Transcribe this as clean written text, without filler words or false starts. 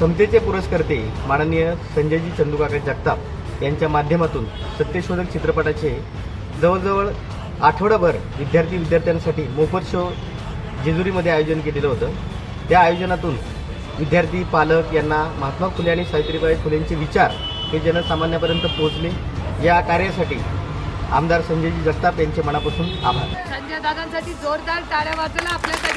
समतेचे पुरस्कर्ते माननीय संजयजी चंदूकाका जगताप यांच्या माध्यमातून सत्यशोधक चित्रपटाचे जवळजवळ आठवडाभर विद्यार्थ्यांसाठी मोफत शो जेजुरीमध्ये आयोजन केलेलं होतं। त्या आयोजनातून विद्यार्थी पालक यांना महात्मा फुले आणि सावित्रीबाई फुलेंचे विचार हे जनसामान्यापर्यंत पोहोचले। या कार्यासाठी आमदार संजयजी जगताप यांचे मनापासून आभार। संजय दादांसाठी जोरदार टाळ्या वाजवला आपल्याकडे।